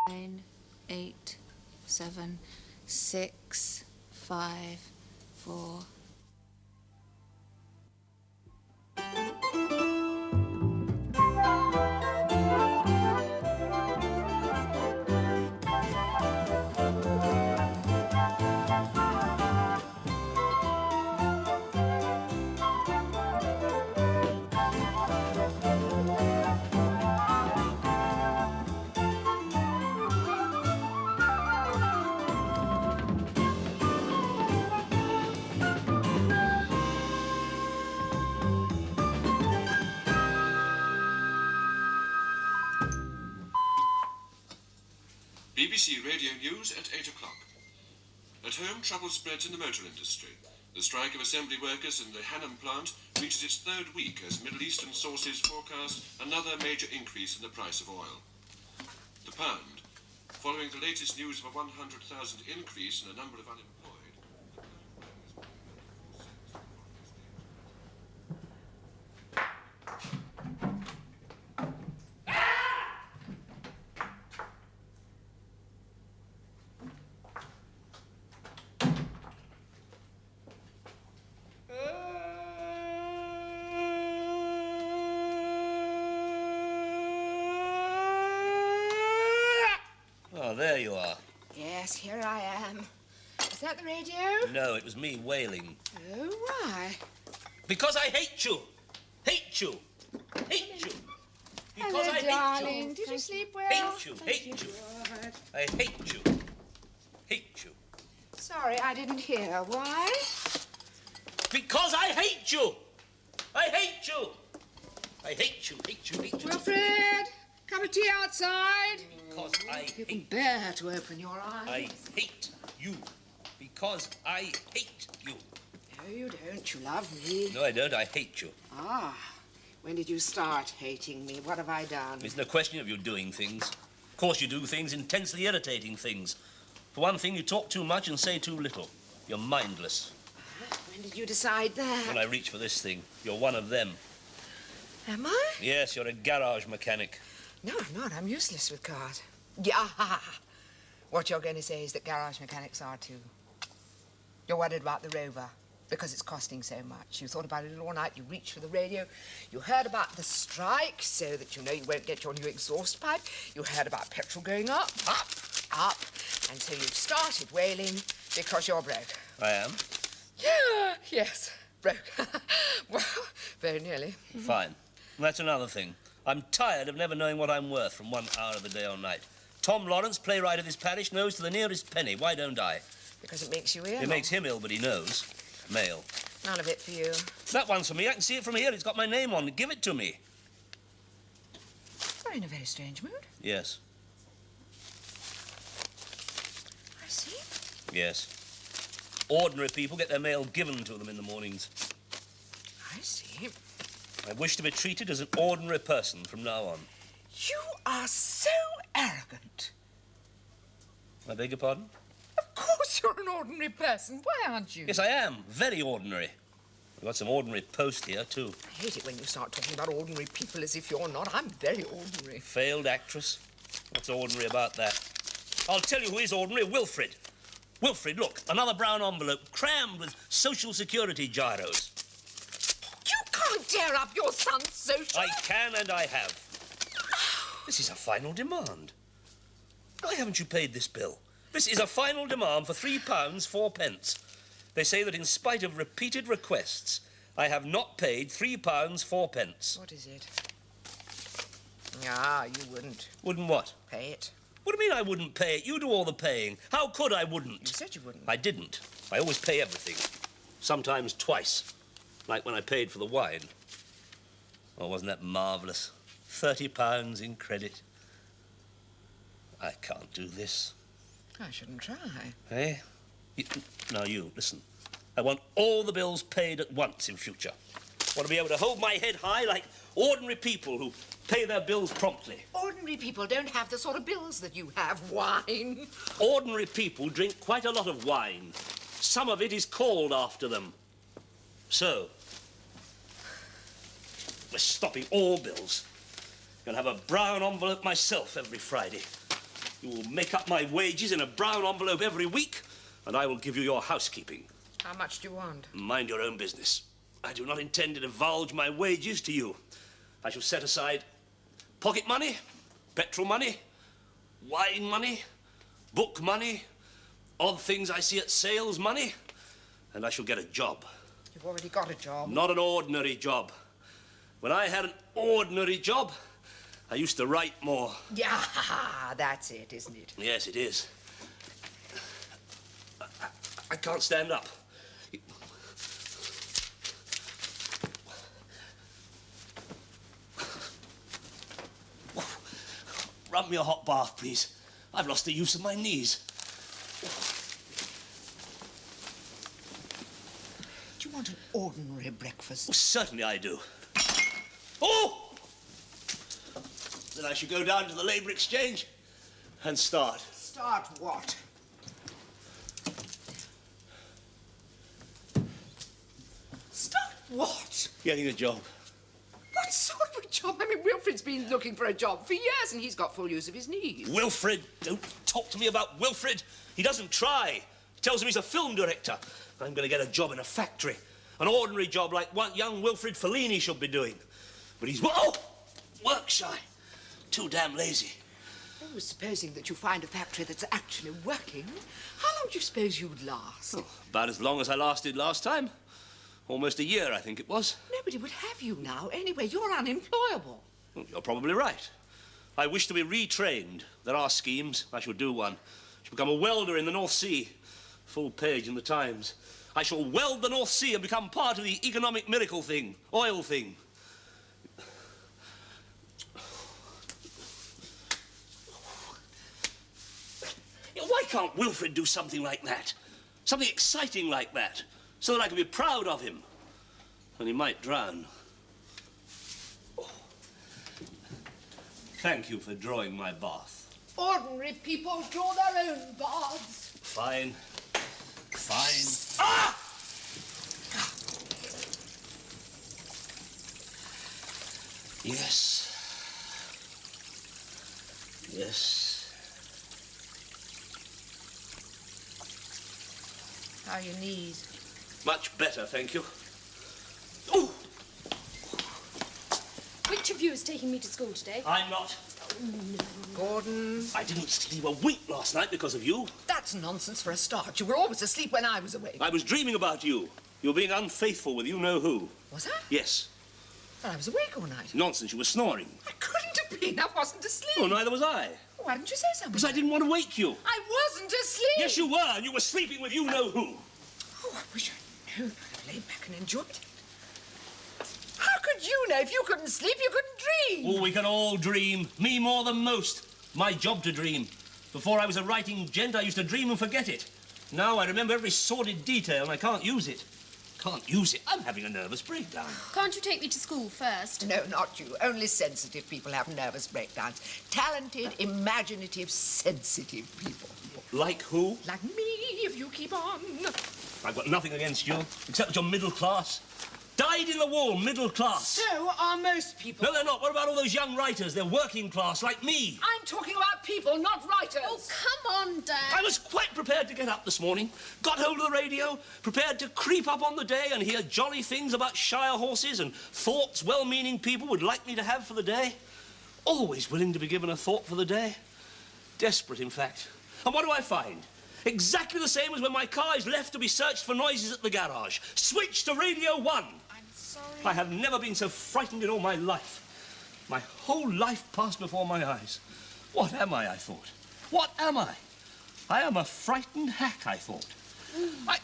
9, 8, 7, 6, 5, 4. BBC Radio News at 8 o'clock. At home, trouble spreads in the motor industry. The strike of assembly workers in the Hannam plant reaches its third week as Middle Eastern sources forecast another major increase in the price of oil. The pound. Following the latest news of a 100,000 increase in the number of unemployed. There you are. Yes, here I am. Is that the radio? No, it was me wailing. Oh, why? Because I hate you. Hate you. Hate you. Because Hello, I hate darling. you. Did you sleep well? Hate you. Hate you. Good. I hate you. Hate you. Sorry, I didn't hear. Why? Because I hate you. I hate you. I hate you. Hate you. Hate you. Wilfred, cup of tea outside. Because I You can hate. bear to open your eyes. I hate you. Because I hate you. No, you don't. You love me. No, I don't. I hate you. Ah, when did you start hating me? What have I done? It's no question of you doing things. Of course you do things, intensely irritating things. For one thing, you talk too much and say too little. You're mindless. When did you decide that? When I reach for this thing, you're one of them. Am I? Yes, you're a garage mechanic. No, I'm not. I'm useless with cars. Yeah. What you're going to say is that garage mechanics are too. You're worried about the Rover because it's costing so much. You thought about it all night. You reached for the radio. You heard about the strike so that you know you won't get your new exhaust pipe. You heard about petrol going up, up, up. And so you've started wailing because you're broke. I am? Yeah, yes, broke. Well, very nearly. Fine. That's another thing. I'm tired of never knowing what I'm worth from 1 hour of the day or night. Tom Lawrence, playwright of this parish, knows to the nearest penny. Why don't I? Because it makes you ill. It makes him ill, but he knows. Mail. None of it for you. That one's for me. I can see it from here. It's got my name on it. Give it to me. You're in a very strange mood. Yes. I see. Yes. Ordinary people get their mail given to them in the mornings. I see. I wish to be treated as an ordinary person from now on. You are so arrogant. I beg your pardon? Of course you're an ordinary person. Why aren't you? Yes, I am. Very ordinary. I've got some ordinary post here, too. I hate it when you start talking about ordinary people as if you're not. I'm very ordinary. Failed actress. What's ordinary about that? I'll tell you who is ordinary. Wilfred. Wilfred, look, another brown envelope crammed with Social Security gyros. You can't tear up your son's social. I can and I have. This is a final demand. Why haven't you paid this bill? This is a final demand for £3, 4p. They say that in spite of repeated requests, I have not paid £3, 4p. What is it? Ah, you wouldn't. Wouldn't what? Pay it. What do you mean I wouldn't pay it? You do all the paying. How could I wouldn't? You said you wouldn't. I didn't. I always pay everything. Sometimes twice. Like when I paid for the wine. Oh, wasn't that marvellous? £30 in credit. I can't do this. I shouldn't try. Eh? Now you, listen. I want all the bills paid at once in future. I want to be able to hold my head high like ordinary people who pay their bills promptly. Ordinary people don't have the sort of bills that you have. Wine. Ordinary people drink quite a lot of wine. Some of it is called after them. So, we're stopping all bills. I'm going to have a brown envelope myself every Friday. You will make up my wages in a brown envelope every week, and I will give you your housekeeping. How much do you want? Mind your own business. I do not intend to divulge my wages to you. I shall set aside pocket money, petrol money, wine money, book money, odd things I see at sales money, and I shall get a job. You've already got a job. Not an ordinary job. When I had an ordinary job, I used to write more. Yeah, that's it, isn't it? Yes, it is. I can't stand up. Run me a hot bath, please. I've lost the use of my knees. Do you want an ordinary breakfast? Well, certainly I do. Oh! Then I should go down to the Labour Exchange and start. Start what? Start what? Getting a job. What sort of a job? I mean, Wilfred's been looking for a job for years and he's got full use of his knees. Wilfred! Don't talk to me about Wilfred. He doesn't try. He tells him he's a film director. I'm going to get a job in a factory. An ordinary job like what young Wilfred Fellini should be doing. But he's, oh, work shy. Too damn lazy. Oh, supposing that you find a factory that's actually working, how long do you suppose you'd last? Oh, about as long as I lasted last time. Almost a year, I think it was. Nobody would have you now. Anyway, you're unemployable. Well, you're probably right. I wish to be retrained. There are schemes. I shall do one. I shall become a welder in the North Sea. Full page in the Times. I shall weld the North Sea and become part of the economic miracle thing. Oil thing. Why can't Wilfred do something like that? Something exciting like that, so that I can be proud of him. And he might drown. Oh. Thank you for drawing my bath. Ordinary people draw their own baths. Fine. Fine. Ah! Yes. Yes. How are your knees? Much better, thank you. Ooh! Which of you is taking me to school today? I'm not. Gordon. I didn't sleep a wink last night because of you. That's nonsense for a start. You were always asleep when I was awake. I was dreaming about you. You were being unfaithful with you-know-who. Was I? Yes. But I was awake all night. Nonsense, you were snoring. I couldn't have been. I wasn't asleep. Oh, neither was I. Why didn't you say something? Because I didn't want to wake you. I wasn't asleep. Yes, you were, and you were sleeping with you-know-who. Oh, I wish I'd known. I'd have laid back and enjoyed it. How could you know? If you couldn't sleep, you couldn't dream. Oh, we can all dream. Me more than most. My job to dream. Before I was a writing gent, I used to dream and forget it. Now I remember every sordid detail and I can't use it. Can't use it. I'm having a nervous breakdown. Can't you take me to school first? No, not you. Only sensitive people have nervous breakdowns. Talented, imaginative, sensitive people. Like who? Like me, if you keep on. I've got nothing against you, except that you're middle class. Dyed in the wool, middle class. So are most people. No, they're not. What about all those young writers? They're working class, like me. I'm talking about people, not writers. Oh, come on, Dad. I was quite prepared to get up this morning, got hold of the radio, prepared to creep up on the day and hear jolly things about shire horses and thoughts well-meaning people would like me to have for the day. Always willing to be given a thought for the day. Desperate, in fact. And what do I find? Exactly the same as when my car is left to be searched for noises at the garage. Switch to Radio 1. I'm sorry. I have never been so frightened in all my life. My whole life passed before my eyes. What am I thought? What am I? I am a frightened hack, I thought.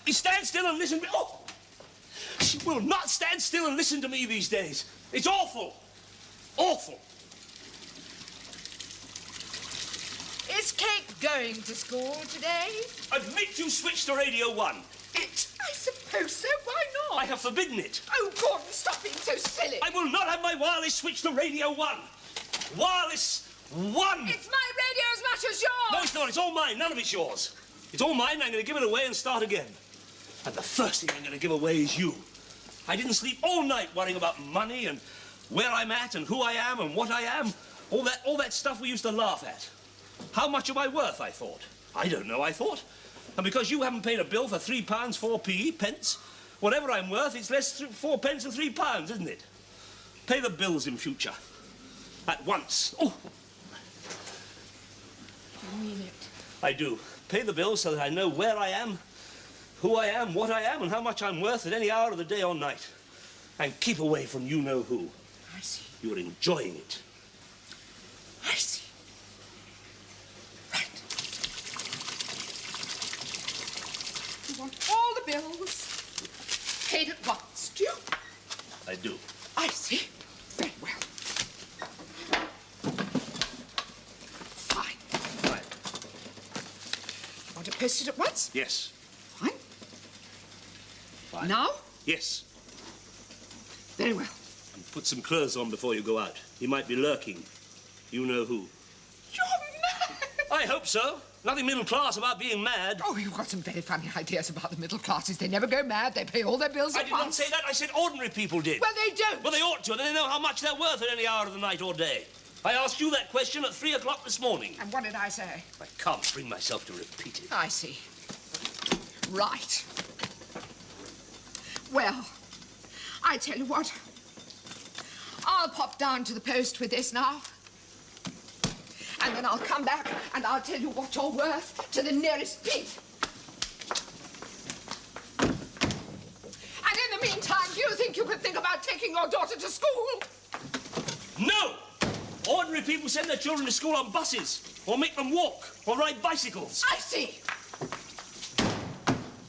Stand still and listen to me. Oh! She will not stand still and listen to me these days. It's awful. Awful. Is Kate going to school today? Admit you switched to Radio 1. It? I suppose so. Why not? I have forbidden it. Oh, Gordon, stop being so silly. I will not have my wireless switched to Radio 1. Wireless 1. It's my radio as much as yours. No, it's not. It's all mine. None of it's yours. It's all mine, and I'm going to give it away and start again. And the first thing I'm going to give away is you. I didn't sleep all night worrying about money and where I'm at and who I am and what I am. All that stuff we used to laugh at. How much am I worth, I thought? I don't know, I thought. And because you haven't paid a bill for £3, 4p, pence, whatever I'm worth, it's less 4 pence and £3, isn't it? Pay the bills in future. At once. Oh! You mean it? I do. Pay the bills so that I know where I am, who I am, what I am, and how much I'm worth at any hour of the day or night. And keep away from you-know-who. I see. You're enjoying it. I see. Right. You want all the bills paid at once, do you? I do. I see. Very well. Fine. Right. Want it posted at once? Yes. Fine. Fine. Now? Yes. Very well. And put some clothes on before you go out. He might be lurking. You know who. You're mad! I hope so. Nothing middle class about being mad. Oh, you've got some very funny ideas about the middle classes. They never go mad. They pay all their bills at once. I did not say that. I said ordinary people did. Well, they don't. Well, they ought to. Then they know how much they're worth at any hour of the night or day. I asked you that question at 3 o'clock this morning. And what did I say? I can't bring myself to repeat it. I see. Right. Well, I tell you what. I'll pop down to the post with this now. And then I'll come back and I'll tell you what you're worth to the nearest p. And in the meantime, do you think you could think about taking your daughter to school? No! Ordinary people send their children to school on buses, or make them walk, or ride bicycles. I see.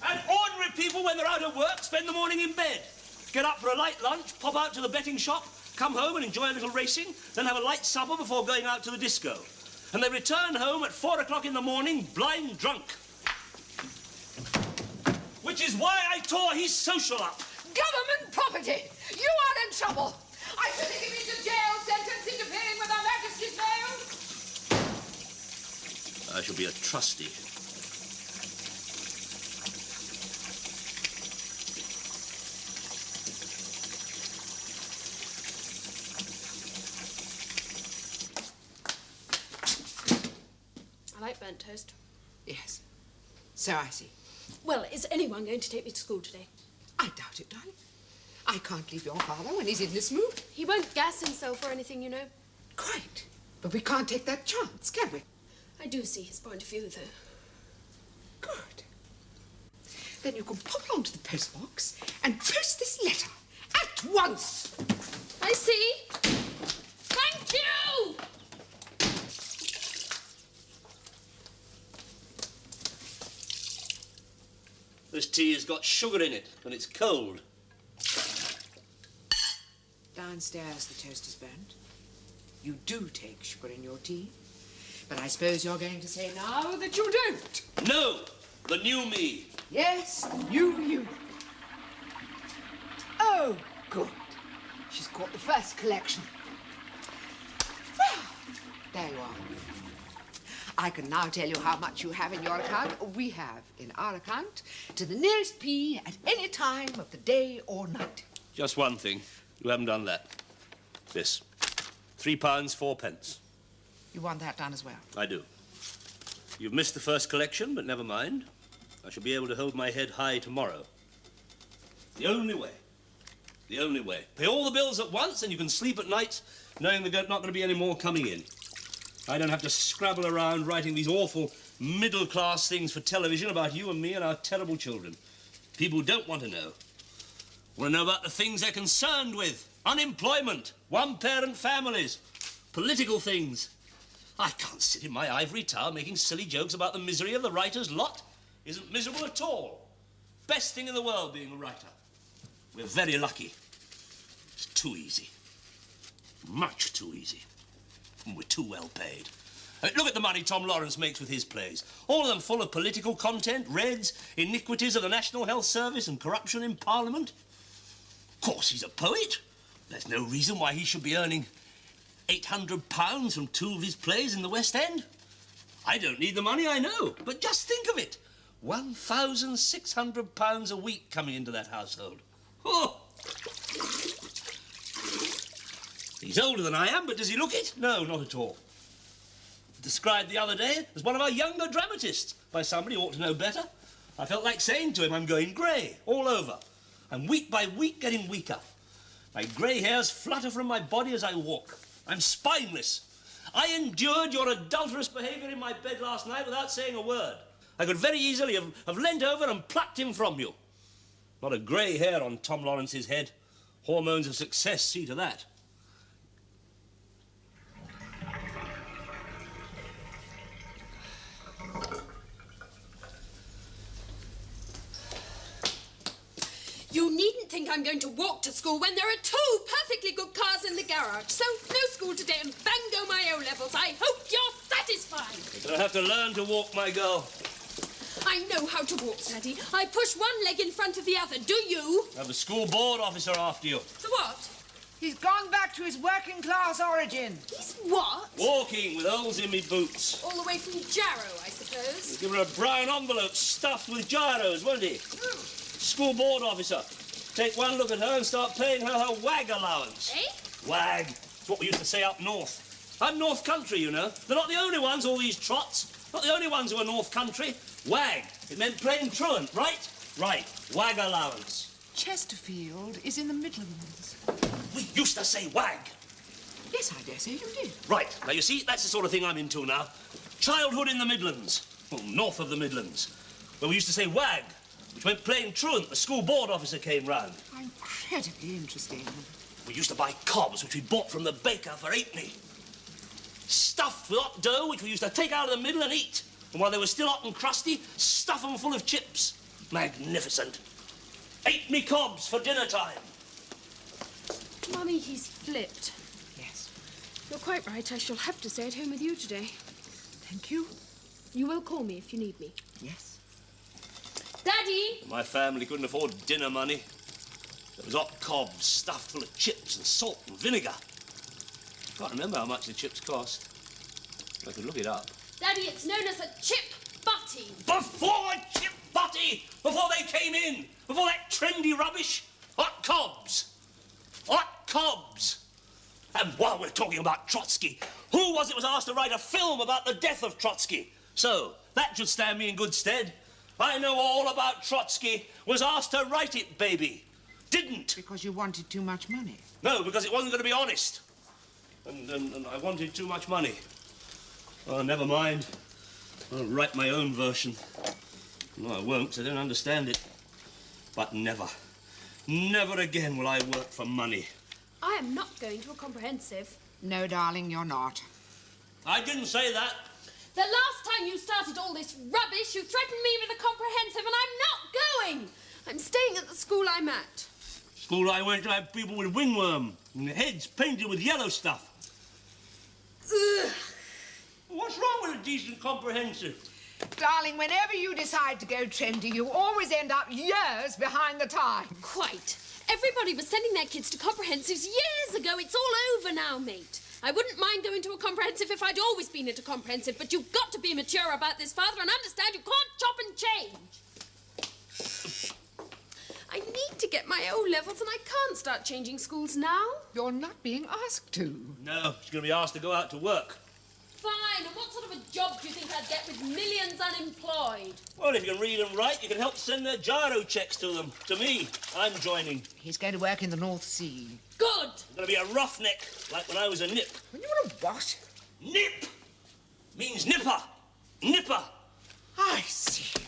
And ordinary people, when they're out of work, spend the morning in bed. Get up for a light lunch, pop out to the betting shop, come home and enjoy a little racing, then have a light supper before going out to the disco. And they return home at 4 o'clock in the morning, blind drunk. Which is why I tore his social up. Government property! You are in trouble! I should take him into jail, sentencing to paying with Her Majesty's mail! I shall be a trustee. I like burnt toast. Yes. So I see. Well, is anyone going to take me to school today? I doubt it, darling. I can't leave your father when he's in this mood. He won't gas himself or anything, you know. Quite. But we can't take that chance, can we? I do see his point of view, though. Good. Then you can pop along to the postbox and post this letter at once. I see. Thank you! This tea has got sugar in it, and it's cold. Downstairs, the toast is burnt. You do take sugar in your tea. But I suppose you're going to say now that you don't. No! The new me. Yes, the new you. Oh, good. She's caught the first collection. Well, there you are. I can now tell you how much you have in your account. We have in our account to the nearest p at any time of the day or night. Just one thing. You haven't done that. This. £3, 4p. You want that done as well? I do. You've missed the first collection, but never mind. I shall be able to hold my head high tomorrow. The only way. The only way. Pay all the bills at once and you can sleep at night knowing there's not going to be any more coming in. I don't have to scrabble around writing these awful middle-class things for television about you and me and our terrible children. People who don't want to know. Want to know about the things they're concerned with. Unemployment, one-parent families, political things. I can't sit in my ivory tower making silly jokes about the misery of the writer's lot. Isn't miserable at all. Best thing in the world being a writer. We're very lucky. It's too easy. Much too easy. And we're too well paid. I mean, look at the money Tom Lawrence makes with his plays. All of them full of political content, reds, iniquities of the National Health Service and corruption in Parliament. Of course, he's a poet. There's no reason why he should be earning £800 from 2 of his plays in the West End. I don't need the money, I know. But just think of it. £1,600 a week coming into that household. Oh! He's older than I am, but does he look it? No, not at all. described the other day as one of our younger dramatists by somebody who ought to know better. I felt like saying to him, I'm going grey all over. I'm week by week getting weaker. My grey hairs flutter from my body as I walk. I'm spineless. I endured your adulterous behaviour in my bed last night without saying a word. I could very easily have leant over and plucked him from you. Not a grey hair on Tom Lawrence's head. Hormones of success see to that. You needn't think I'm going to walk to school when there are 2 perfectly good cars in the garage. So, no school today and bang go my O-levels. I hope you're satisfied. You're going to have to learn to walk, my girl. I know how to walk, Daddy. I push one leg in front of the other. Do you? Have the school board officer after you. The what? He's gone back to his working class origin. He's what? Walking with holes in me boots. All the way from Jarrow, I suppose. Give her a brown envelope stuffed with gyros, won't he? School board officer. Take one look at her and start paying her wag allowance. Eh? Wag. It's what we used to say up north. I'm North Country, you know. They're not the only ones, all these trots. Not the only ones who are North Country. Wag. It meant plain truant, right? Right. Wag allowance. Chesterfield is in the Midlands. We used to say wag. Yes, I dare say you did. Right. Now, you see, that's the sort of thing I'm into now. Childhood in the Midlands. Well, north of the Midlands. Where we used to say wag, which meant plain truant. The school board officer came round. Incredibly interesting. We used to buy cobs, which we bought from the baker for 8p. Stuffed with hot dough, which we used to take out of the middle and eat. And while they were still hot and crusty, stuff them full of chips. Magnificent. 8p cobs for dinner time. Mummy, he's flipped. Yes. You're quite right. I shall have to stay at home with you today. Thank you. You will call me if you need me. Yes. Daddy! My family couldn't afford dinner money. There was hot cobs stuffed full of chips and salt and vinegar. I can't remember how much the chips cost. I could look it up. Daddy, it's known as a chip butty. Before a chip butty! Before they came in! Before that trendy rubbish! Hot cobs! Hot cobs! And while we're talking about Trotsky, who was asked to write a film about the death of Trotsky? So, that should stand me in good stead. I know all about Trotsky. Was asked to write it, baby. Didn't. Because you wanted too much money. No, because it wasn't going to be honest. And I wanted too much money. Oh, never mind. I'll write my own version. No, I won't, 'cause I don't understand it. But never, never again will I work for money. I am not going to a comprehensive. No, darling, you're not. I didn't say that. The last time you started all this rubbish, you threatened me with a comprehensive, and I'm not going. I'm staying at the school I'm at. School I went to had people with wingworm and their heads painted with yellow stuff. Ugh. What's wrong with a decent comprehensive? Darling, whenever you decide to go trendy, you always end up years behind the time. Quite. Everybody was sending their kids to comprehensives years ago. It's all over now, mate. I wouldn't mind going to a comprehensive if I'd always been at a comprehensive, but you've got to be mature about this, Father, and understand you can't chop and change. I need to get my O-levels, and I can't start changing schools now. You're not being asked to. No, she's going to be asked to go out to work. Fine, and what sort of a job do you think I'd get with millions unemployed? Well, if you can read and write, you can help send their gyro checks to them. To me. I'm joining. He's going to work in the North Sea. Good. I'm going to be a roughneck, like when I was a nip. When you were a what? Nip means nipper. Nipper. I see.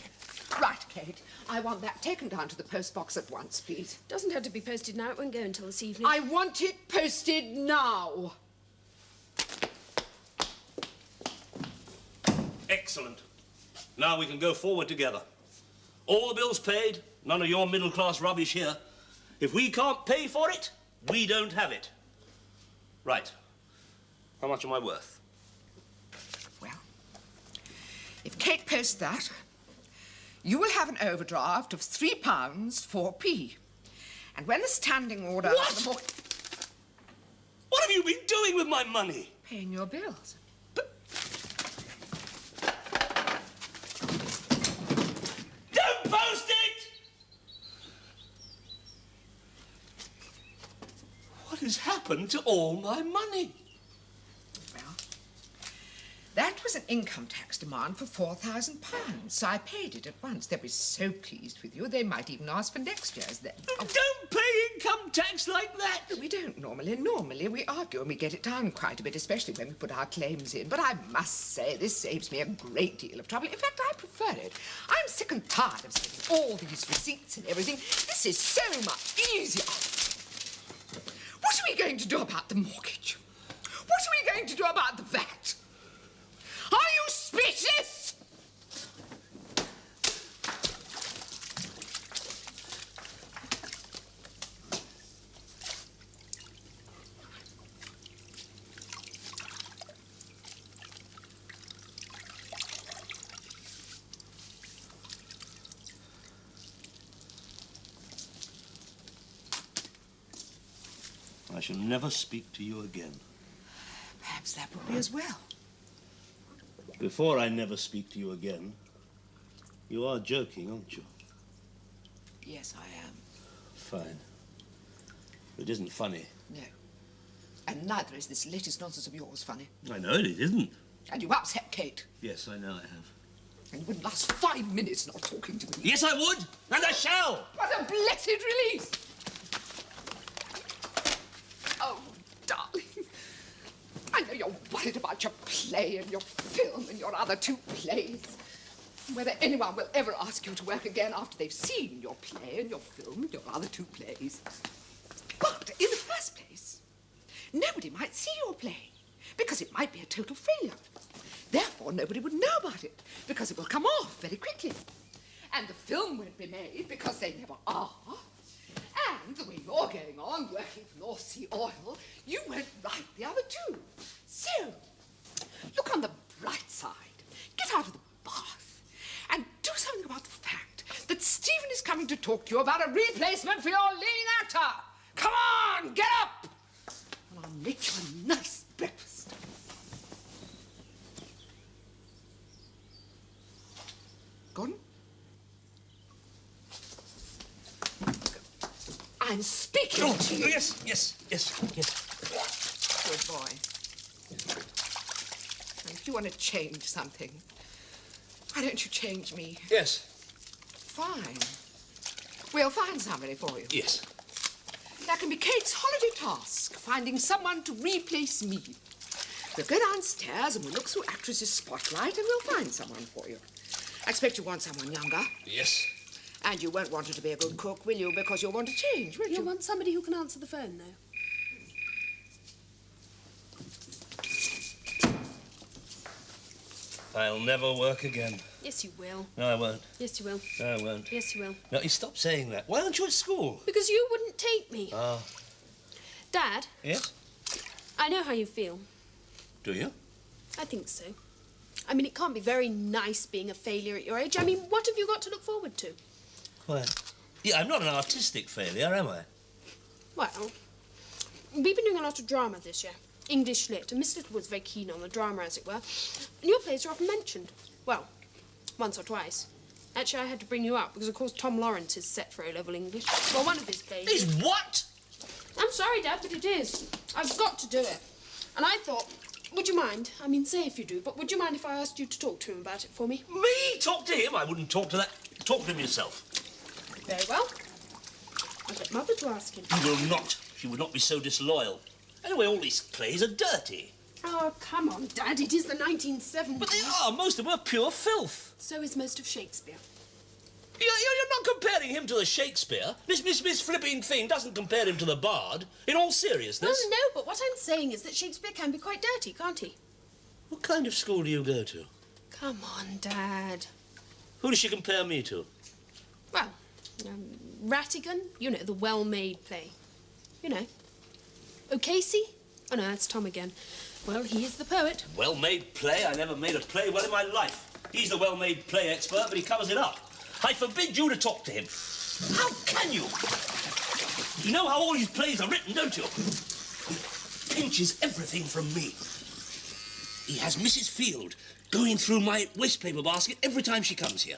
Right, Kate. I want that taken down to the post box at once, please. Doesn't have to be posted now. It won't go until this evening. I want it posted now. Excellent. Now we can go forward together. All the bills paid, none of your middle-class rubbish here. If we can't pay for it, we don't have it. Right. How much am I worth? Well, if Kate posts that, you will have an overdraft of £3 4p. And when the standing order... What? What have you been doing with my money? Paying your bills. Don't post it! What has happened to all my money? Well, that was an income tax demand for £4,000, so I paid it at once. They'll be so pleased with you, they might even ask for next year's then. Don't pay income tax like that. No, we don't normally. Normally we argue and we get it down quite a bit, especially when we put our claims in. But I must say, this saves me a great deal of trouble. In fact, I prefer it. I'm sick and tired of sending all these receipts and everything. This is so much easier. What are we going to do about the mortgage? What are we going to do about the VAT? Are you speechless? I shall never speak to you again. Perhaps that would be as well. Before I never speak to you again, you are joking, aren't you? Yes, I am. Fine. It isn't funny. No. And neither is this latest nonsense of yours funny. I know it isn't. And you upset Kate. Yes, I know I have. And you wouldn't last 5 minutes not talking to me. Yes, I would, and I shall. What a blessed release! Oh, darling. I know you're worried about your play and your film and your other 2 plays. Whether anyone will ever ask you to work again after they've seen your play and your film and your other 2 plays. But in the first place, nobody might see your play because it might be a total failure. Therefore, nobody would know about it because it will come off very quickly. And the film won't be made because they never are. And the way you're going on, working for North Sea Oil, you won't write the other 2. So, look on the bright side. Get out of the bath and do something about the fact that Stephan is coming to talk to you about a replacement for your leading actor. Come on, get up! And I'll make you a nice breakfast. Gordon? I'm speaking to you. Yes. Good boy. And if you want to change something, why don't you change me? Yes. Fine. We'll find somebody for you. Yes. That can be Kate's holiday task, finding someone to replace me. We'll go downstairs and we'll look through actresses' spotlight and we'll find someone for you. I expect you want someone younger. Yes. And you won't want her to be a good cook, will you? Because you'll want to change, won't you? You'll want somebody who can answer the phone, though. I'll never work again. Yes, you will. No, I won't. Yes, you will. No, I won't. Yes, you will. No, you stop saying that. Why aren't you at school? Because you wouldn't take me. Ah. Dad? Yes? I know how you feel. Do you? I think so. I mean, it can't be very nice being a failure at your age. I mean, what have you got to look forward to? Well, yeah, I'm not an artistic failure, am I? Well, we've been doing a lot of drama this year. English lit, and Miss Littlewood's very keen on the drama, as it were. And your plays are often mentioned. Well, once or twice. Actually, I had to bring you up because, of course, Tom Lawrence is set for O-level English. Well, one of his plays... He's what? I'm sorry, Dad, but it is. I've got to do it. And I thought, would you mind? I mean, say if you do, but would you mind if I asked you to talk to him about it for me? Me? Talk to him? I wouldn't talk to that. Talk to him yourself. Very well. I'll get Mother to ask him. You will not. She would not be so disloyal. Anyway, all these plays are dirty. Oh, come on, Dad. It is the 1970s. But they are. Most of them are pure filth. So is most of Shakespeare. You're not comparing him to the Shakespeare. This flipping thing doesn't compare him to the Bard. In all seriousness. Well, no, but what I'm saying is that Shakespeare can be quite dirty, can't he? What kind of school do you go to? Come on, Dad. Who does she compare me to? Well, Rattigan, you know, the well-made play. You know. O'Casey? Oh, no, that's Tom again. Well, he is the poet. Well-made play? I never made a play well in my life. He's the well-made play expert, but he covers it up. I forbid you to talk to him. How can you? You know how all these plays are written, don't you? He pinches everything from me. He has Mrs. Field going through my wastepaper basket every time she comes here.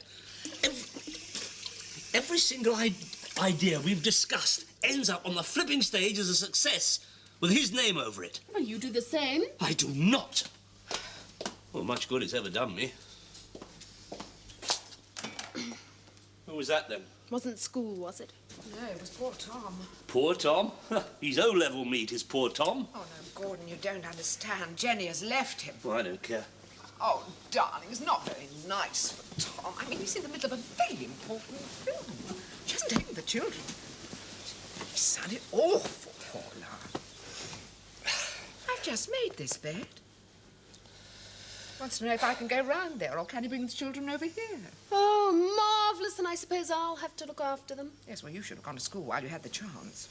Every single idea we've discussed ends up on the flipping stage as a success with his name over it. Well, you do the same. I do not. Well, much good it's ever done me. Who was that, then? Wasn't school, was it? No, it was poor Tom. Poor Tom? He's O-level meat, is poor Tom. Oh, no, Gordon, you don't understand. Jenny has left him. Well, I don't care. Oh, darling, it's not very nice for Tom. I mean, he's in the middle of a very important film. She hasn't taken the children. He sounded awful, poor lad. I've just made this bed. Wants to know if I can go round there, or can he bring the children over here? Oh, marvellous, and I suppose I'll have to look after them. Yes, well, you should have gone to school while you had the chance.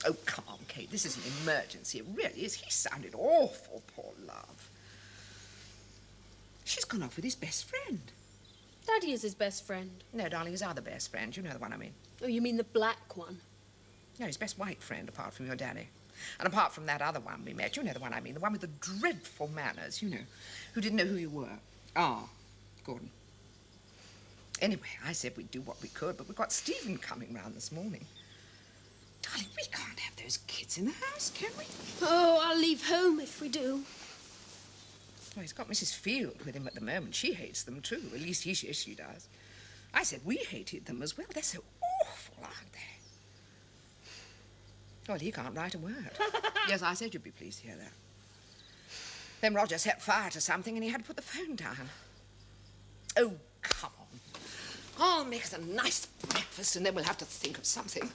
Oh, come on, Kate, this is an emergency. It really is. He sounded awful, poor love. She's gone off with his best friend. Daddy is his best friend. No, darling, his other best friend. You know the one I mean. Oh, you mean the black one? No, his best white friend, apart from your daddy. And apart from that other one we met, you know the one I mean, the one with the dreadful manners, you know, who didn't know who you were. Ah, Gordon. Anyway, I said we'd do what we could, but we've got Stephan coming round this morning. Darling, we can't have those kids in the house, can we? Oh, I'll leave home if we do. Well, he's got Mrs. Field with him at the moment. She hates them, too. At least he says she does. I said we hated them as well. They're so awful, aren't they? Well, he can't write a word. Yes, I said you'd be pleased to hear that. Then Roger set fire to something and he had to put the phone down. Oh, come on. I'll make us a nice breakfast and then we'll have to think of something.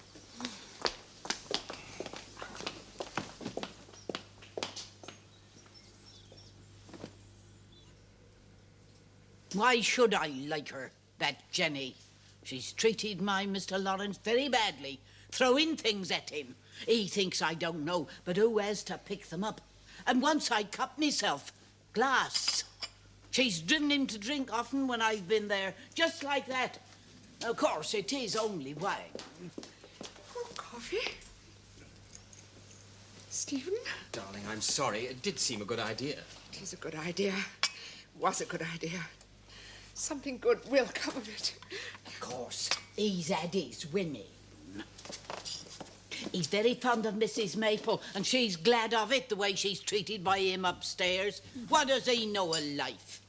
Why should I like her, that Jenny? She's treated my Mr. Lawrence very badly, throwing things at him. He thinks I don't know, but who has to pick them up? And once I cut myself, glass. She's driven him to drink often when I've been there, just like that. Of course, it is only wine. Oh, coffee? Stephen? Darling, I'm sorry. It did seem a good idea. It is a good idea. Was a good idea. Something good will come of it. Of course, he's had his winning. He's very fond of Mrs. Maple, and she's glad of it, the way she's treated by him upstairs. What does he know of life?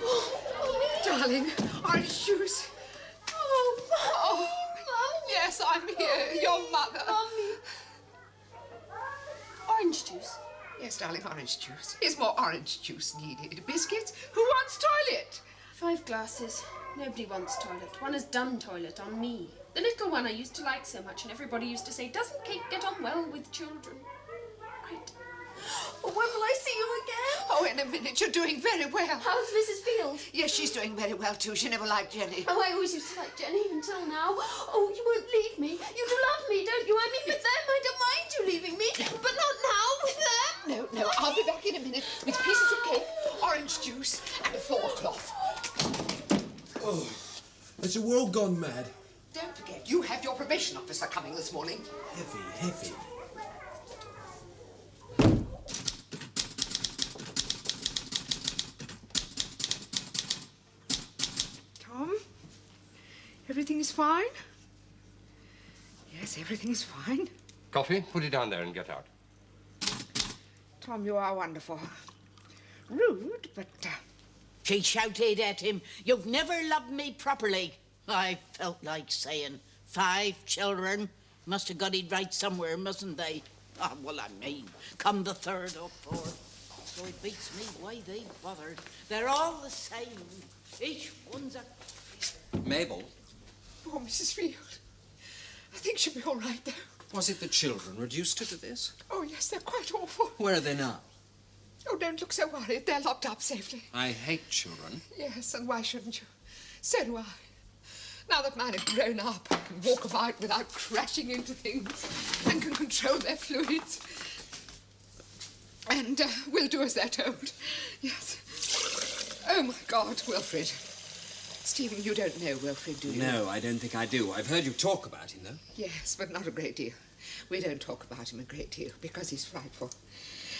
Oh, darling, orange juice. Oh, Mummy, Mummy. Yes, I'm here, your mother. Mummy. Orange juice? Yes, darling, orange juice. Is more orange juice needed? Biscuits? Who wants toilet? 5 glasses. Nobody wants toilet. One has done toilet on me. The little one I used to like so much, and everybody used to say, doesn't Kate get on well with children? Right. Oh, when will I see you again? Oh, in a minute. You're doing very well. How's Mrs. Field? Yes, she's doing very well, too. She never liked Jenny. Oh, I always used to like Jenny until now. Oh, you won't leave me. You do love me, don't you? I mean, with them, I don't mind you leaving me. But not now, with them. No, I'll be back in a minute with pieces of cake, orange juice, and a floor cloth. Oh, has the world gone mad? Don't forget, you have your probation officer coming this morning. Heavy. Tom, everything is fine? Yes, everything is fine. Coffee? Put it down there and get out. Tom, you are wonderful. Rude, but... She shouted at him, "You've never loved me properly." I felt like saying, 5 children. Must have got it right somewhere, mustn't they? Oh, well, I mean, come the 3rd or 4th. So it beats me why they bothered. They're all the same. Each one's a... Mabel, Oh, Mrs. Field. I think she'll be all right, though. was it the children reduced her to this? Oh, yes, they're quite awful. Where are they now? Oh, don't look so worried. They're locked up safely. I hate children. Yes, and why shouldn't you? So do I. Now that mine have grown up and can walk about without crashing into things and can control their fluids. And will do as they're told. Yes. Oh, my God, Wilfred. Stephen, you don't know Wilfred, do you? No, I don't think I do. I've heard you talk about him, though. Yes, but not a great deal. We don't talk about him a great deal because he's frightful.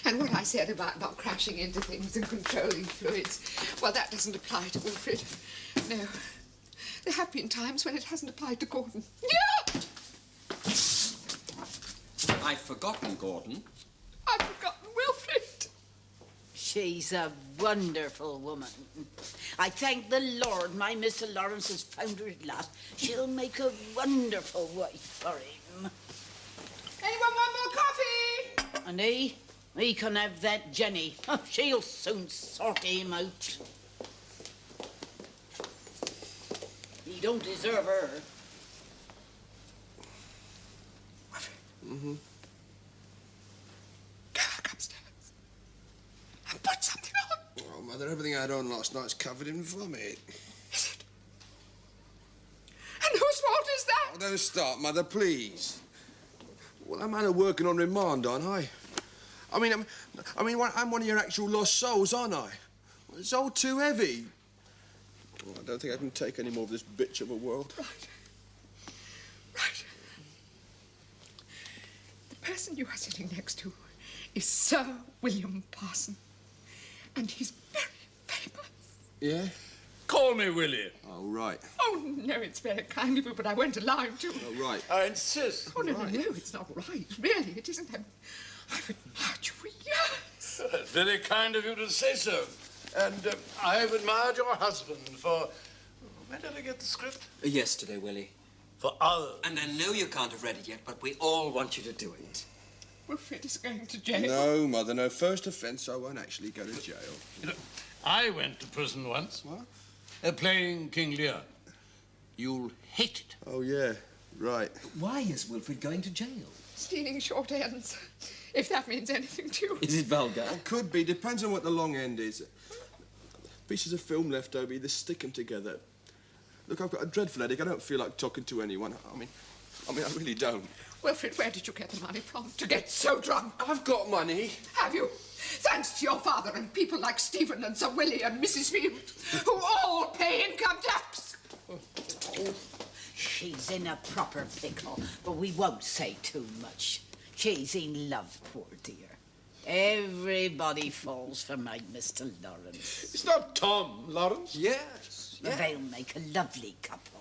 And what I said about not crashing into things and controlling fluids, well, that doesn't apply to Wilfred. No. There have been times when it hasn't applied to Gordon. Yeah! I've forgotten Gordon. I've She's a wonderful woman. I thank the Lord my Mr. Lawrence has found her at last. She'll make a wonderful wife for him. Anyone want more coffee? And he can have that Jenny. Oh, she'll soon sort him out. He don't deserve her. Mm-hmm. Go back upstairs and put something on. Oh, Mother, everything I had on last night's covered in vomit. Is it? And whose fault is that? Oh, don't start, Mother, please. Well, I'm out of working on remand, aren't I? I'm one of your actual lost souls, aren't I? Well, it's all too heavy. Oh, I don't think I can take any more of this bitch of a world. Right. The person you are sitting next to is Sir William Parsons. And he's very famous. Yeah? Call me Willie. Oh, right. Oh, no, it's very kind of you, but I won't allow him to. Oh, right. I insist. Oh, no, it's not right. Really, it isn't. I've admired you for years. Very kind of you to say so. And I have admired your husband for... When did I get the script? Yesterday, Willie. For hours. And I know you can't have read it yet, but we all want you to do it. Wilfred is going to jail. No, Mother, no. First offence, I won't actually go to jail. You know, I went to prison once. What? Playing King Lear. You'll hate it. Oh, yeah. Right. Why is Wilfred going to jail? Stealing short ends, if that means anything to you. Is it vulgar? It could be. Depends on what the long end is. Pieces of film left over, either stick them together. Look, I've got a dreadful headache. I don't feel like talking to anyone. I mean, I really don't. Wilfred, where did you get the money from to get so drunk? I've got money. Have you? Thanks to your father and people like Stephan and Sir Willie and Mrs. Field, who all pay income tax. She's in a proper pickle, but we won't say too much. She's in love, poor dear. Everybody falls for my Mr. Lawrence. It's not Tom Lawrence. Yes. But they'll make a lovely couple.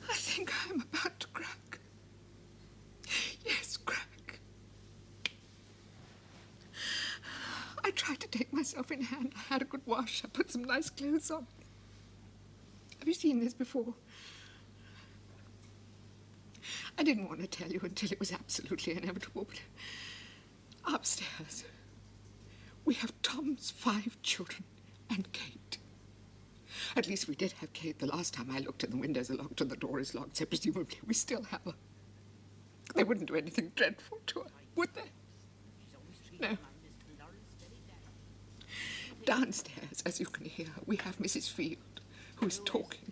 I think I'm about to crack. Yes, crack. I tried to take myself in hand. I had a good wash. I put some nice clothes on. Have you seen this before? I didn't want to tell you until it was absolutely inevitable, but upstairs, we have Tom's 5 children and Kate. At least we did have Kate the last time I looked, and the windows are locked and the door is locked, so presumably we still have her. They wouldn't do anything dreadful to her, would they? No. Downstairs, as you can hear, we have Mrs. Field, who's talking.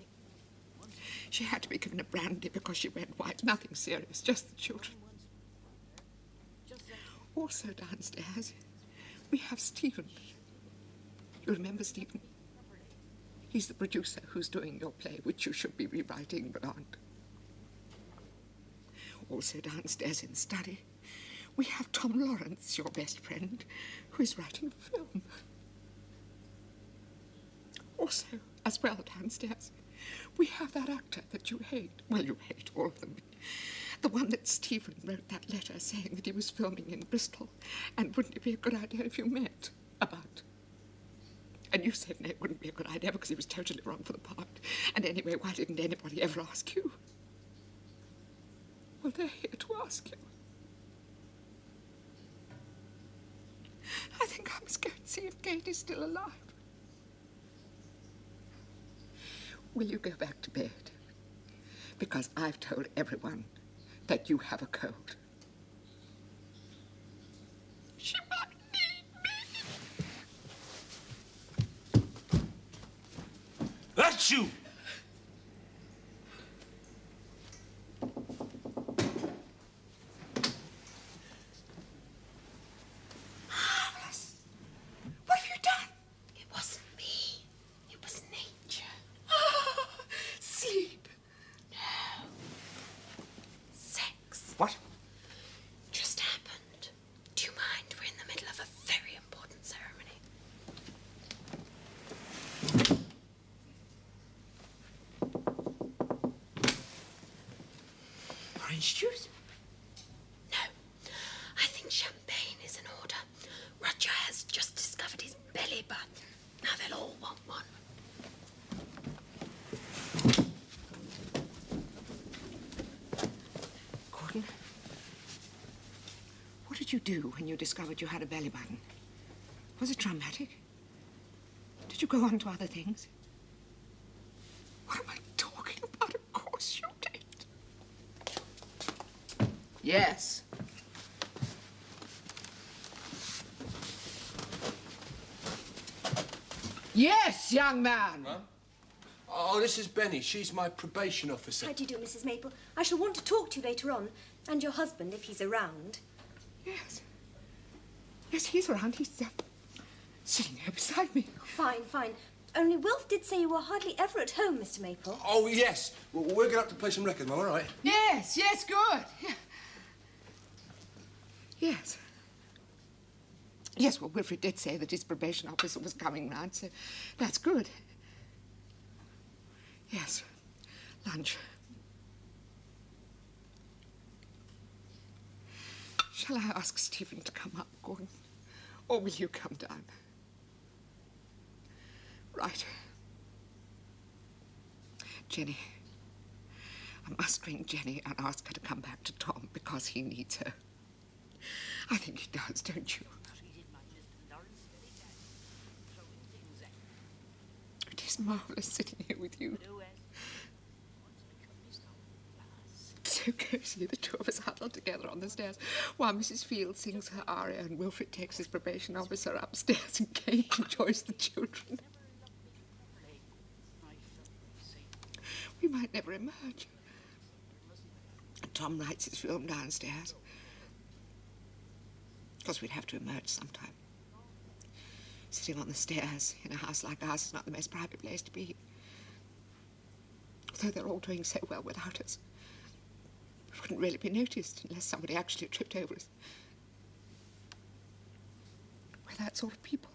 She had to be given a brandy because she went white. Nothing serious, just the children. Also downstairs, we have Stephan. You remember Stephan? He's the producer who's doing your play, which you should be rewriting, but aren't. Also downstairs in the study, we have Tom Lawrence, your best friend, who is writing a film. Also, as well downstairs, we have that actor that you hate. Well, you hate all of them. The one that Stephan wrote that letter saying that he was filming in Bristol, and wouldn't it be a good idea if you met about? And you said no, it wouldn't be a good idea because he was totally wrong for the part. And anyway, why didn't anybody ever ask you? Well, they're here to ask you. I think I must go and see if Kate is still alive. Will you go back to bed? Because I've told everyone that you have a cold. She might need me. That's you! Marvelous. What have you done? It wasn't me. It was nature. Sleep just discovered his belly button. Now they'll all want one. Gordon, what did you do when you discovered you had a belly button? Was it traumatic? Did you go on to other things? What am I talking about? Of course you did. Yes. Yes, young man. Huh? Oh, this is Benny. She's my probation officer. How do you do, Mrs. Maple? I shall want to talk to you later on. And your husband, if he's around. Yes. Yes, he's around. He's sitting here beside me. Fine, fine. Only Wilf did say you were hardly ever at home, Mr. Maple. Oh, yes. Well, we're going to have to play some records, Mum, all right? Yes, yes, good. Yeah. Yes. Yes, well, Wilfred did say that his probation officer was coming round, so that's good. Yes. Lunch. Shall I ask Stephan to come up, Gordon? Or will you come down? Right. Jenny. I must ring Jenny and ask her to come back to Tom because he needs her. I think he does, don't you? It is marvellous sitting here with you. So cosy, the two of us huddled together on the stairs while Mrs. Field sings her aria and Wilfred takes his probation officer upstairs and Kate enjoys the children. We might never emerge. Tom writes his film downstairs. Because we'd have to emerge sometime. Sitting on the stairs in a house like ours is not the most private place to be. Though they're all doing so well without us. We wouldn't really be noticed unless somebody actually tripped over us. We're that sort of people.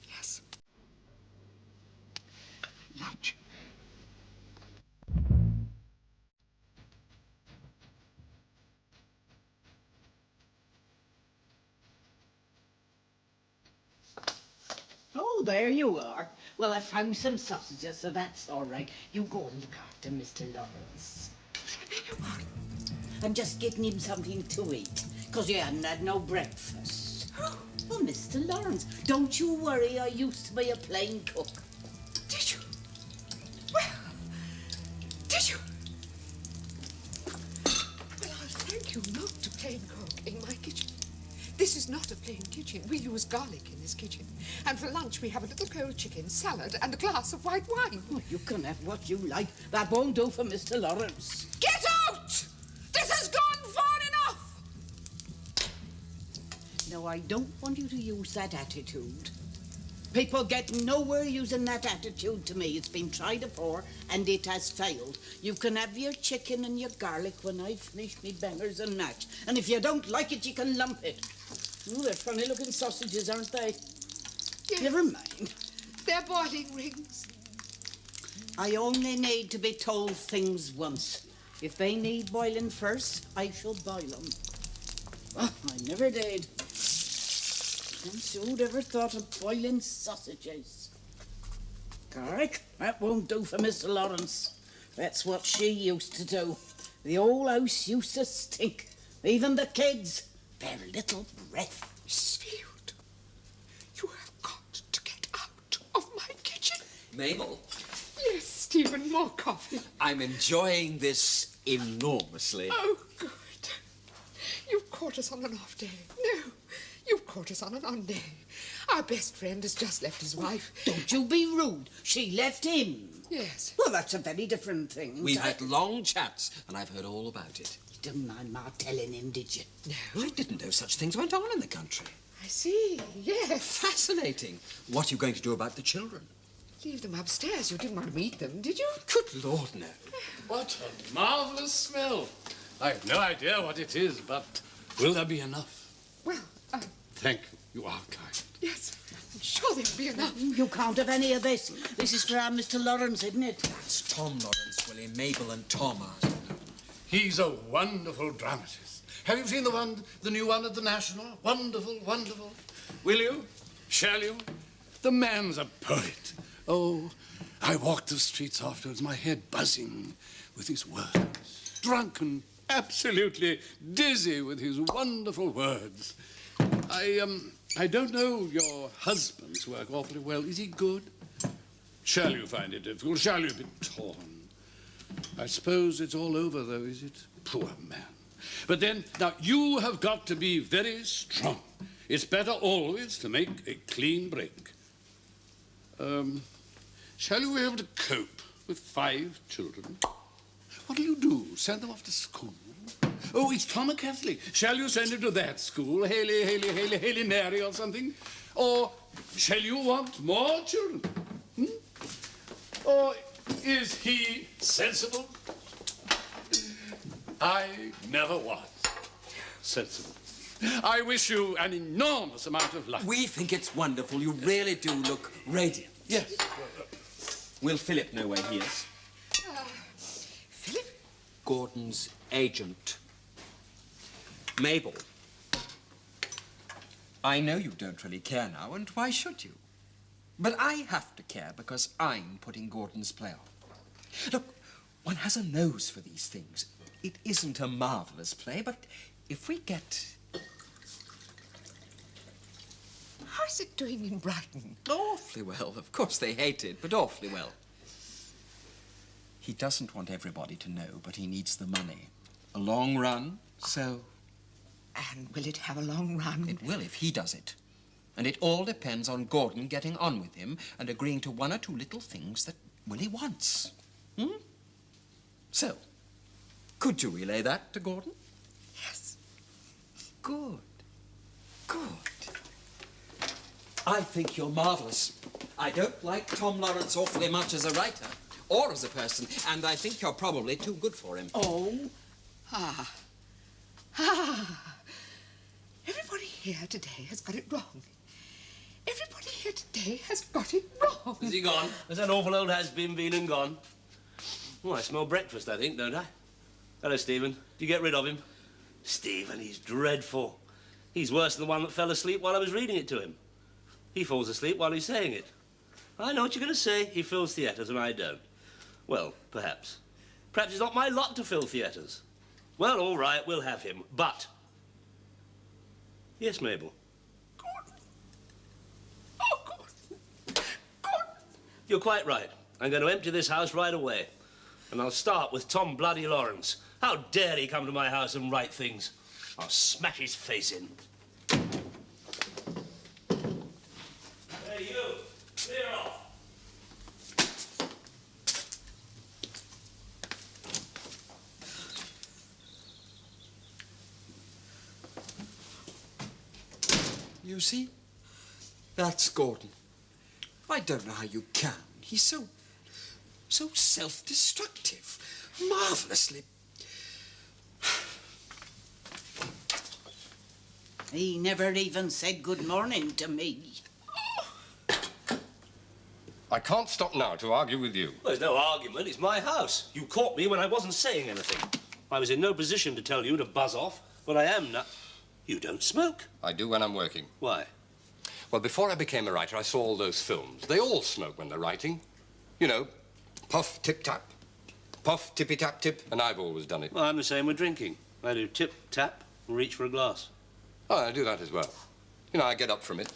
Yes. Lunch. Oh, there you are. Well, I found some sausages, so that's all right. You go and look after Mr. Lawrence. I'm just getting him something to eat, because you hadn't had no breakfast. Well, Mr. Lawrence, don't you worry. I used to be a plain cook. Did you? Well, did you? Well, I'll thank you not to plain cook in my kitchen. This is not a plain kitchen. We use garlic in this kitchen. And for lunch, we have a little cold chicken, salad, and a glass of white wine. Oh, you can have what you like. That won't do for Mr. Lawrence. Get out! This has gone far enough! No, I don't want you to use that attitude. People get nowhere using that attitude to me. It's been tried before, and it has failed. You can have your chicken and your garlic when I finish me bangers and mash. And if you don't like it, you can lump it. Oh, they're funny-looking sausages, aren't they? Yes. Never mind. They're boiling rings. I only need to be told things once. If they need boiling first, I shall boil them. Oh, I never did. And who'd ever thought of boiling sausages? Garlic? That won't do for Mr. Lawrence. That's what she used to do. The whole house used to stink. Even the kids. Their little breath. Mrs. Field, you have got to get out of my kitchen. Mabel, Yes, Stephan, more coffee. I'm enjoying this enormously. Oh, good. You've caught us on an off day. No, you've caught us on an on day. Our best friend has just left his wife. Don't you be rude. She left him. Yes. Well, that's a very different thing. We've had long chats, and I've heard all about it. You didn't mind Ma telling him, did you? I didn't know such things went on in the country. I see, yes. Fascinating. What are you going to do about the children? Leave them upstairs. You didn't want to meet them, did you? Good Lord, no. What a marvellous smell. I have no idea what it is, but will there be enough? Well, Thank you. You are kind. yes. I'm sure there'll be enough. You can't have any of this. This is for our Mr. Lawrence, isn't it? That's Tom Lawrence, actually Mabel and Tom are. He's a wonderful dramatist. Have you seen the new one at the National? Wonderful, wonderful. Will you? Shall you? The man's a poet. Oh, I walked the streets afterwards, my head buzzing with his words. Drunken, absolutely dizzy with his wonderful words. I don't know your husband's work awfully well. Is he good? Shall you find it difficult? Shall you be torn? I suppose it's all over, though, is it? Poor man. But then, now, you have got to be very strong. It's better always to make a clean break. Shall you be able to cope with 5 children? What'll you do? Send them off to school? Oh, it's Tom and Kathleen. Shall you send him to that school? Haley Mary or something? Or shall you want more children? Or is he sensible? I never was sensible. I wish you an enormous amount of luck. We think it's wonderful. You really do look radiant. Yes. Will Philip know where he is? Philip? Gordon's agent. Mabel. I know you don't really care now, and why should you? But I have to care because I'm putting Gordon's play on. Look, one has a nose for these things. It isn't a marvellous play, but if we get... How's it doing in Brighton? Awfully well. Of course they hate it, but awfully well. He doesn't want everybody to know, but he needs the money. A long run, so... And will it have a long run? It will if he does it. And it all depends on Gordon getting on with him and agreeing to 1 or 2 little things that Willie wants. So, could you relay that to Gordon? Yes. Good. Good. I think you're marvellous. I don't like Tom Lawrence awfully much as a writer or as a person, and I think you're probably too good for him. Oh. Everybody here today has got it wrong. Everybody here today has got it wrong. Is he gone? Has that awful old has-been been and gone? Oh, I smell breakfast, I think, don't I? Hello, Stephen. Did you get rid of him? Stephen, he's dreadful. He's worse than the one that fell asleep while I was reading it to him. He falls asleep while he's saying it. I know what you're going to say. He fills theatres and I don't. Well, perhaps. Perhaps it's not my lot to fill theatres. Well, all right, we'll have him. But... Yes, Mabel? Gordon. Oh, Gordon. Gordon. You're quite right. I'm going to empty this house right away. And I'll start with Tom Bloody Lawrence. How dare he come to my house and write things? I'll smash his face in. Hey, you! Clear off! You see? That's Gordon. I don't know how you can. He's so self-destructive. Marvellously. He never even said good morning to me. I can't stop now to argue with you. Well, there's no argument. It's my house. You caught me when I wasn't saying anything. I was in no position to tell you to buzz off, but I am now. You don't smoke. I do when I'm working. Why? Well, before I became a writer, I saw all those films. They all smoke when they're writing. You know, puff, tip-tap, puff, tippy-tap-tip, and I've always done it. Well, I'm the same with drinking. I do tip-tap and reach for a glass. Oh, I do that as well. You know, I get up from it,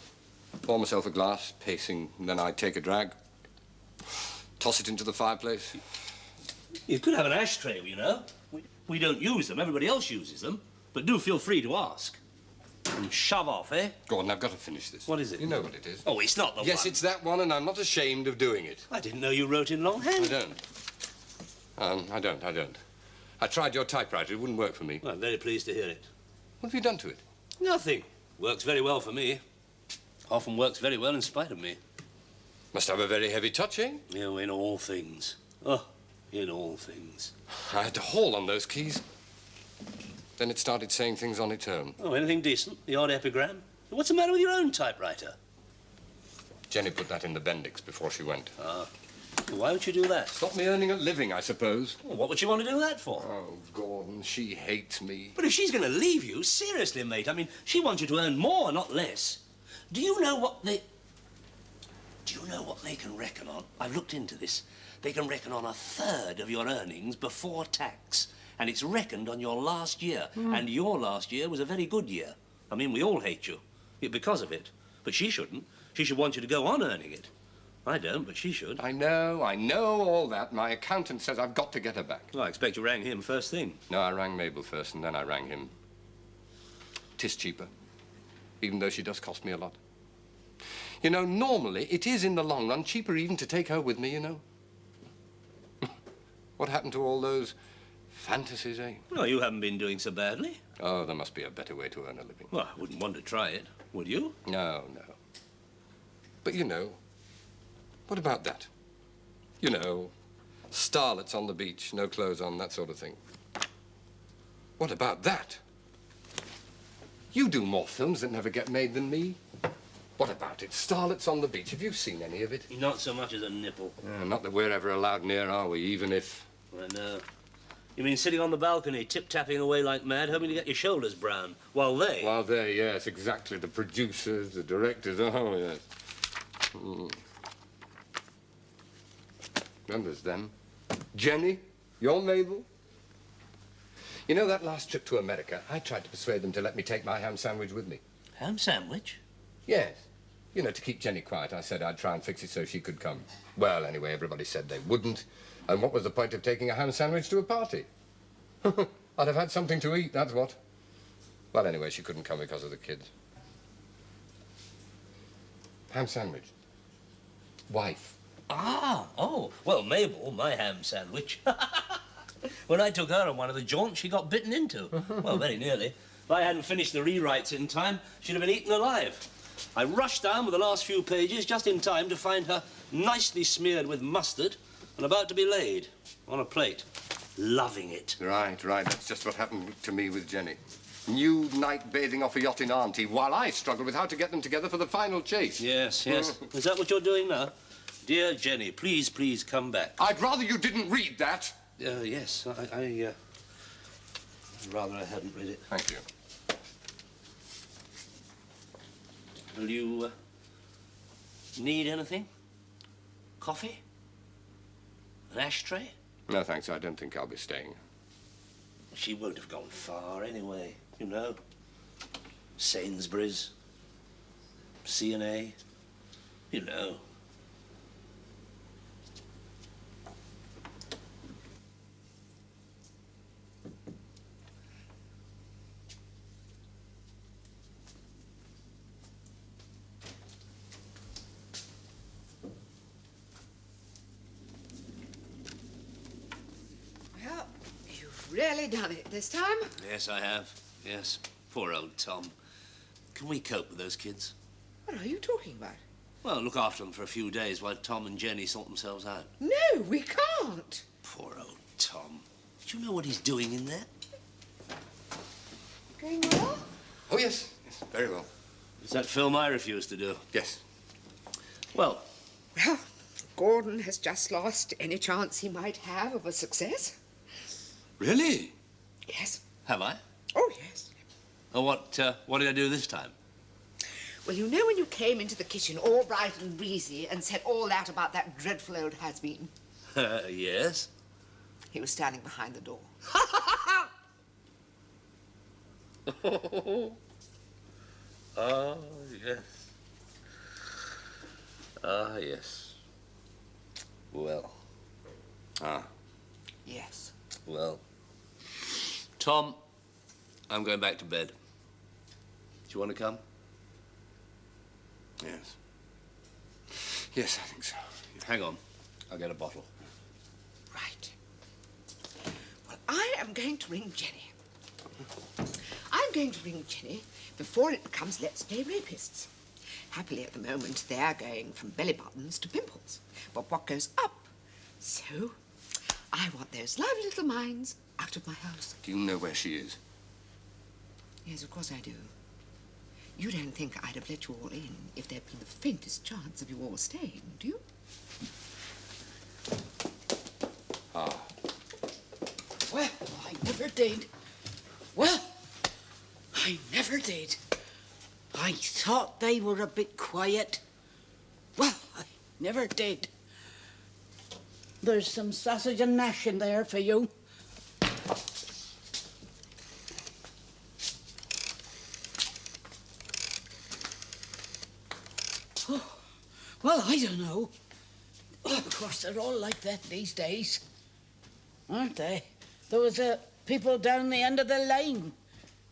pour myself a glass, pacing, and then I take a drag, toss it into the fireplace. You could have an ashtray, you know. We don't use them. Everybody else uses them. But do feel free to ask. And shove off, eh? Gordon, I've got to finish this. What is it? You know what it is. Oh, it's not the one. Yes, it's that one, and I'm not ashamed of doing it. I didn't know you wrote in longhand. I don't. I tried your typewriter. It wouldn't work for me. Well, I'm very pleased to hear it. What have you done to it? Nothing. Works very well for me. Often works very well in spite of me. Must have a very heavy touch, eh? You, in all things. Oh, in all things. I had to haul on those keys. Then it started saying things on its own. Oh, anything decent? The odd epigram? What's the matter with your own typewriter? Jenny put that in the Bendix before she went. Ah. Why would you do that? Stop me earning a living, I suppose. Well, what would you want to do that for? Oh, Gordon, she hates me. But if she's going to leave you, seriously, mate, I mean, she wants you to earn more, not less. Do you know what they can reckon on? I've looked into this. They can reckon on 1/3 of your earnings before tax. And it's reckoned on your last year. And your last year was a very good year. I mean, we all hate you because of it. But she shouldn't. She should want you to go on earning it. I don't, but she should. I know all that. My accountant says I've got to get her back. Well, I expect you rang him first thing. No, I rang Mabel first, and then I rang him. 'Tis cheaper, even though she does cost me a lot. You know, normally, it is in the long run cheaper even to take her with me, you know. What happened to all those fantasies, eh? Well, you haven't been doing so badly. Oh, there must be a better way to earn a living. Well, I wouldn't want to try it, would you? No. But, you know, what about that? You know, starlets on the beach, no clothes on, that sort of thing. What about that? You do more films that never get made than me. What about it? Starlets on the beach. Have you seen any of it? Not so much as a nipple. Not that we're ever allowed near, are we? Even if... I know. You mean sitting on the balcony, tip-tapping away like mad, hoping to get your shoulders brown, while they... While they, yes, exactly. The producers, the directors, oh, yes. Then there's them. Jenny, you're Mabel. You know, that last trip to America, I tried to persuade them to let me take my ham sandwich with me. Ham sandwich? Yes. You know, to keep Jenny quiet, I said I'd try and fix it so she could come. Well, anyway, everybody said they wouldn't. And what was the point of taking a ham sandwich to a party? I'd have had something to eat, that's what. Well, anyway, she couldn't come because of the kids. Ham sandwich. Wife. Oh, well, Mabel, my ham sandwich. When I took her on one of the jaunts, she got bitten into. Well, very nearly. If I hadn't finished the rewrites in time, she'd have been eaten alive. I rushed down with the last few pages just in time to find her nicely smeared with mustard and about to be laid on a plate, loving it. Right. That's just what happened to me with Jenny. New night bathing off a yacht in Auntie, while I struggle with how to get them together for the final chase. Yes. Is that what you're doing now? Dear Jenny, please come back. I'd rather you didn't read that. Yes, I'd rather I hadn't read it. Thank you. Will you need anything? Coffee? An ashtray? No, thanks. I don't think I'll be staying. She won't have gone far anyway, you know. Sainsbury's, C&A, you know. Really done it this time? Yes, I have. Yes. Poor old Tom. Can we cope with those kids? What are you talking about? Well, look after them for a few days while Tom and Jenny sort themselves out. No, we can't. Poor old Tom. Do you know what he's doing in there? Going well? Oh, yes, very well. It's that film I refused to do. Yes. Well, Gordon has just lost any chance he might have of a success. Really? Yes. Have I? Oh, yes. Oh, what did I do this time? Well, you know when you came into the kitchen all bright and breezy and said all that about that dreadful old has-been? Yes. He was standing behind the door. Oh, yes. Ah, yes. Well. Yes. Well. Tom, I'm going back to bed. Do you want to come? Yes. Yes, I think so. Hang on. I'll get a bottle. Right. Well, I am going to ring Jenny. I'm going to ring Jenny before it becomes Let's Play Rapists. Happily, at the moment, they're going from belly buttons to pimples. But what goes up? So, I want those lively little minds out of my house. Do you know where she is? Yes, of course I do. You don't think I'd have let you all in if there'd been the faintest chance of you all staying, do you? Ah. Well, I never did. Well, I never did. I thought they were a bit quiet. Well, I never did. There's some sausage and mash in there for you. Oh, well, I don't know. Oh, of course, they're all like that these days, aren't they? There was people down the end of the line.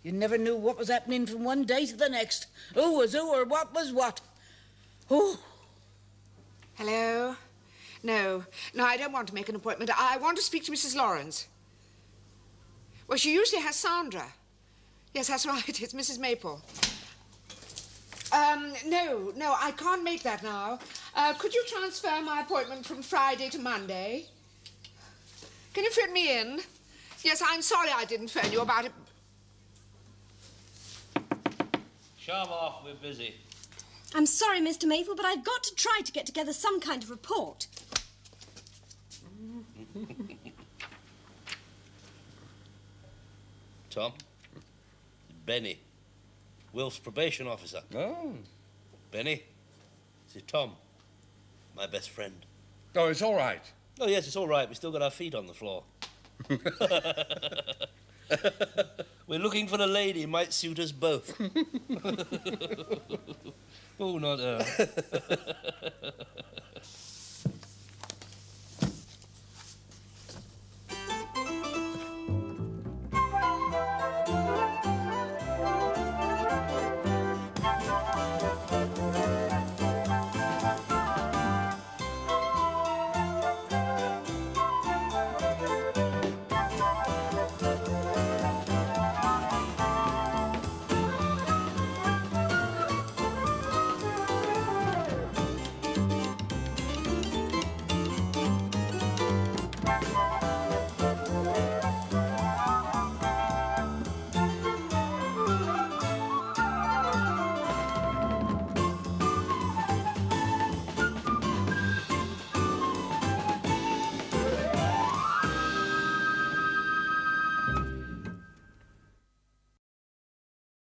You never knew what was happening from one day to the next. Who was who or what was what. Oh. Hello? No, I don't want to make an appointment. I want to speak to Mrs. Lawrence. Well, she usually has Sandra. Yes, that's right. It's Mrs. Maple. No, I can't make that now. Could you transfer my appointment from Friday to Monday? Can you fit me in? Yes, I'm sorry I didn't phone you about it. Shove off, we're busy. I'm sorry, Mr. Maple, but I've got to try to get together some kind of report. Tom? Benny. Wilf's probation officer. Oh. Benny? This is Tom. My best friend. Oh, it's all right. Oh, yes, it's all right. We still got our feet on the floor. We're looking for a lady might suit us both. Oh, not her.